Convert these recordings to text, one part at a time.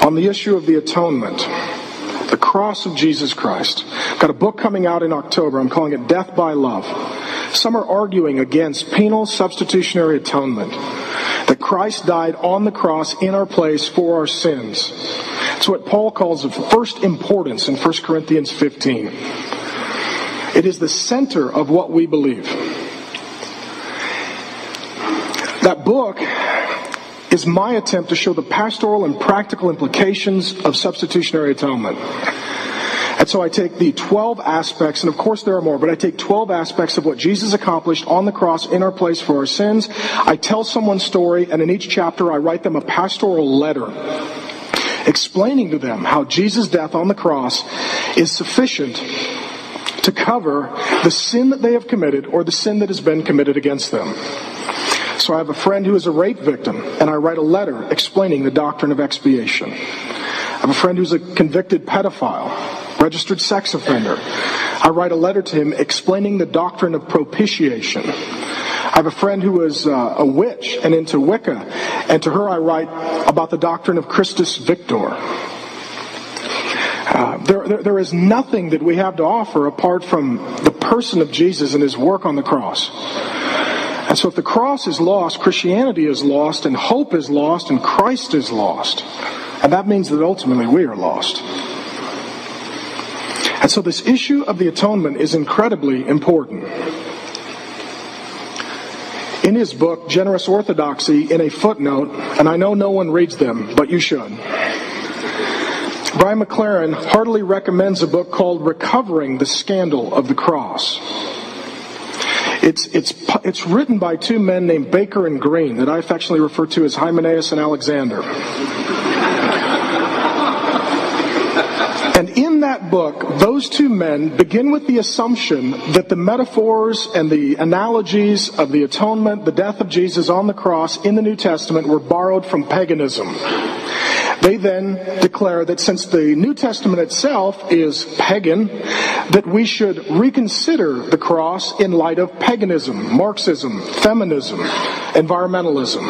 on the issue of the atonement, the cross of Jesus Christ. I've got a book coming out in October. I'm calling it Death by Love. Some are arguing against penal substitutionary atonement, that Christ died on the cross in our place for our sins. It's what Paul calls of first importance in 1 Corinthians 15. It is the center of what we believe. That book is my attempt to show the pastoral and practical implications of substitutionary atonement. And so I take the 12 aspects, and of course there are more, but I take 12 aspects of what Jesus accomplished on the cross in our place for our sins. I tell someone's story, and in each chapter I write them a pastoral letter explaining to them how Jesus' death on the cross is sufficient to cover the sin that they have committed or the sin that has been committed against them. So I have a friend who is a rape victim, and I write a letter explaining the doctrine of expiation. I have a friend who's a convicted pedophile, registered sex offender. I write a letter to him explaining the doctrine of propitiation. I have a friend who is a witch and into Wicca, and to her I write about the doctrine of Christus Victor. There is nothing that we have to offer apart from the person of Jesus and his work on the cross. And so if the cross is lost, Christianity is lost, and hope is lost, and Christ is lost. And that means that ultimately we are lost. And so this issue of the atonement is incredibly important. In his book, Generous Orthodoxy, in a footnote, and I know no one reads them, but you should, Brian McLaren heartily recommends a book called Recovering the Scandal of the Cross. It's written by two men named Baker and Green that I affectionately refer to as Hymenaeus and Alexander. And in that book, those two men begin with the assumption that the metaphors and the analogies of the atonement, the death of Jesus on the cross in the New Testament were borrowed from paganism. They then declare that since the New Testament itself is pagan, that we should reconsider the cross in light of paganism, Marxism, feminism, environmentalism.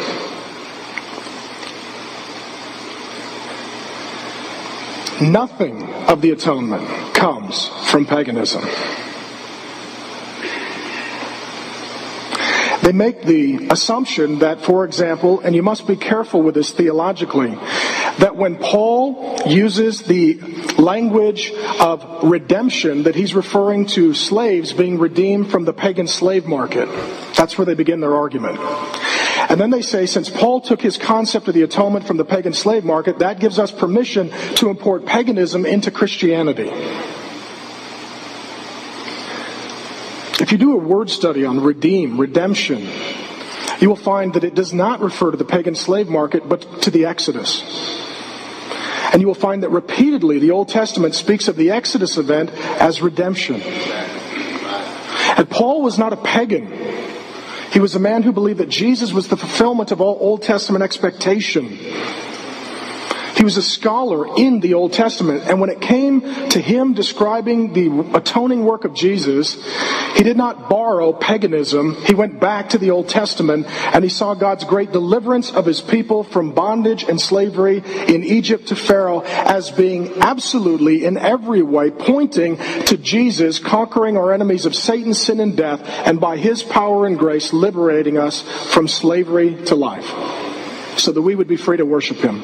Nothing of the atonement comes from paganism. They make the assumption that, for example, and you must be careful with this theologically, that when Paul uses the language of redemption, that he's referring to slaves being redeemed from the pagan slave market. That's where they begin their argument. And then they say, since Paul took his concept of the atonement from the pagan slave market, that gives us permission to import paganism into Christianity. If you do a word study on redeem, redemption, you will find that it does not refer to the pagan slave market, but to the Exodus. And you will find that repeatedly the Old Testament speaks of the Exodus event as redemption. And Paul was not a pagan. He was a man who believed that Jesus was the fulfillment of all Old Testament expectation. He was a scholar in the Old Testament, and when it came to him describing the atoning work of Jesus, he did not borrow paganism. He went back to the Old Testament, and he saw God's great deliverance of his people from bondage and slavery in Egypt to Pharaoh as being absolutely, in every way, pointing to Jesus conquering our enemies of Satan, sin, and death, and by his power and grace liberating us from slavery to life, so that we would be free to worship him.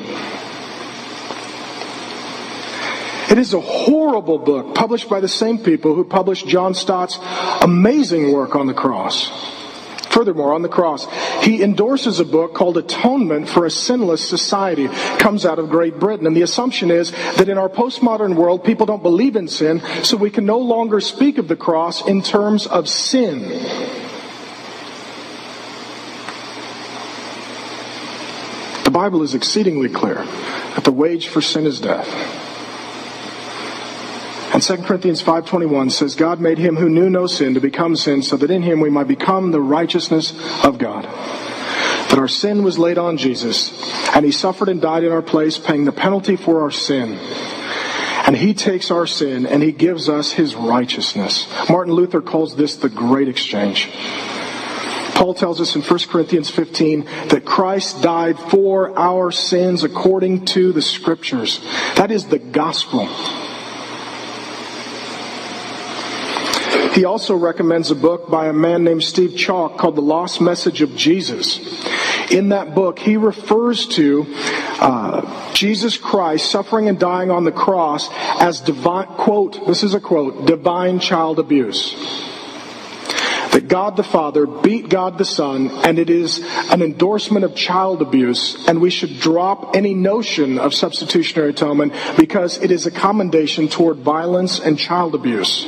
It is a horrible book published by the same people who published John Stott's amazing work on the cross. Furthermore, on the cross, he endorses a book called Atonement for a Sinless Society. It comes out of Great Britain. And the assumption is that in our postmodern world, people don't believe in sin, so we can no longer speak of the cross in terms of sin. The Bible is exceedingly clear that the wage for sin is death. And 2 Corinthians 5:21 says, God made him who knew no sin to become sin, so that in him we might become the righteousness of God. That our sin was laid on Jesus, and he suffered and died in our place, paying the penalty for our sin. And he takes our sin, and he gives us his righteousness. Martin Luther calls this the great exchange. Paul tells us in 1 Corinthians 15 that Christ died for our sins according to the Scriptures. That is the gospel. He also recommends a book by a man named Steve Chalk called The Lost Message of Jesus. In that book, he refers to Jesus Christ suffering and dying on the cross as divine, quote, this is a quote, divine child abuse. That God the Father beat God the Son, and it is an endorsement of child abuse, and we should drop any notion of substitutionary atonement because it is a commendation toward violence and child abuse.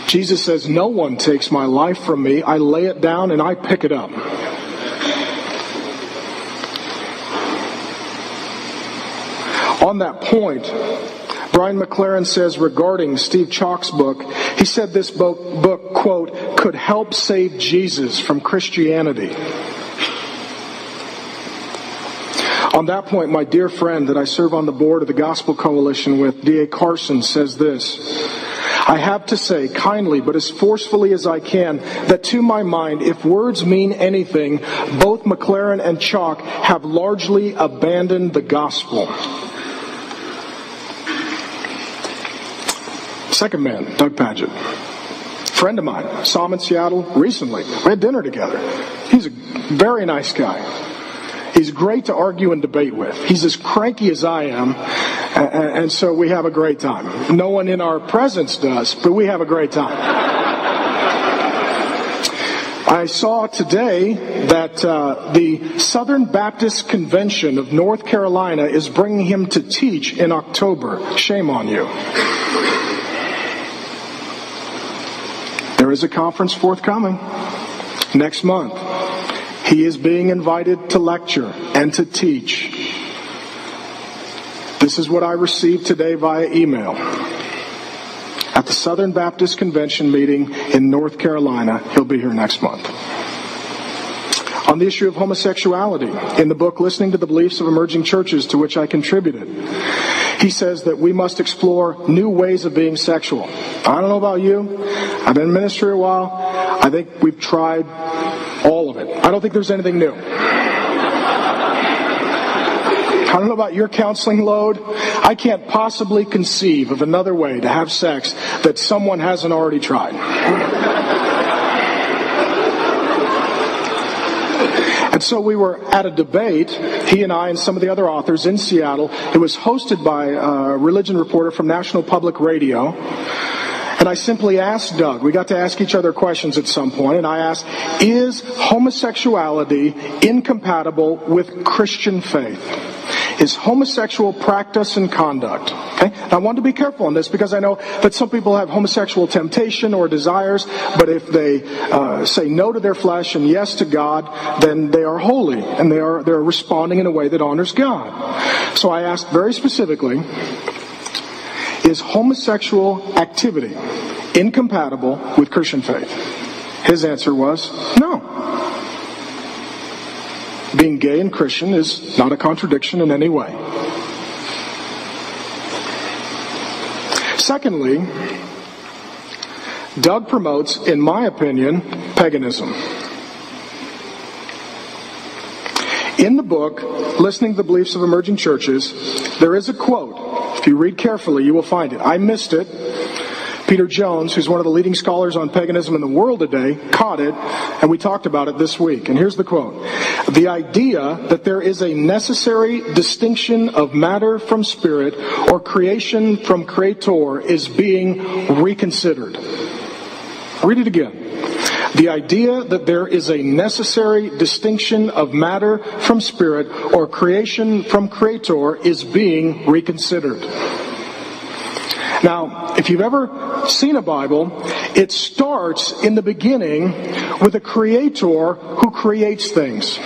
Jesus says, "No one takes my life from me. I lay it down and I pick it up." On that point, Brian McLaren says regarding Steve Chalk's book, he said this book, quote, could help save Jesus from Christianity. On that point, my dear friend that I serve on the board of the Gospel Coalition with, D.A. Carson, says this: I have to say, kindly but as forcefully as I can, that to my mind, if words mean anything, both McLaren and Chalk have largely abandoned the gospel. Second man, Doug Padgett. Friend of mine, saw him in Seattle recently. We had dinner together. He's a very nice guy. He's great to argue and debate with. He's as cranky as I am, and so we have a great time. No one in our presence does, but we have a great time. I saw today that the Southern Baptist Convention of North Carolina is bringing him to teach in October. Shame on you. There is a conference forthcoming next month. He is being invited to lecture and to teach. This is what I received today via email. At the Southern Baptist Convention meeting in North Carolina, he'll be here next month. On the issue of homosexuality, in the book Listening to the Beliefs of Emerging Churches, to which I contributed, he says that we must explore new ways of being sexual. I don't know about you. I've been in ministry a while. I think we've tried all of it. I don't think there's anything new. I don't know about your counseling load. I can't possibly conceive of another way to have sex that someone hasn't already tried. And so we were at a debate, he and I and some of the other authors in Seattle. It was hosted by a religion reporter from National Public Radio. And I simply asked Doug, we got to ask each other questions at some point, and I asked, is homosexuality incompatible with Christian faith? Is homosexual practice and conduct? Okay? And I want to be careful on this because I know that some people have homosexual temptation or desires, but if they say no to their flesh and yes to God, then they are holy and they're responding in a way that honors God. So I asked very specifically, is homosexual activity incompatible with Christian faith? His answer was no. Being gay and Christian is not a contradiction in any way. Secondly, Doug promotes, in my opinion, paganism. In the book, Listening to the Beliefs of Emerging Churches, there is a quote. If you read carefully, you will find it. I missed it. Peter Jones, who's one of the leading scholars on paganism in the world today, caught it, and we talked about it this week. And here's the quote. The idea that there is a necessary distinction of matter from spirit or creation from creator is being reconsidered. Read it again. The idea that there is a necessary distinction of matter from spirit or creation from creator is being reconsidered. Now, if you've ever seen a Bible, it starts in the beginning with a creator who creates things.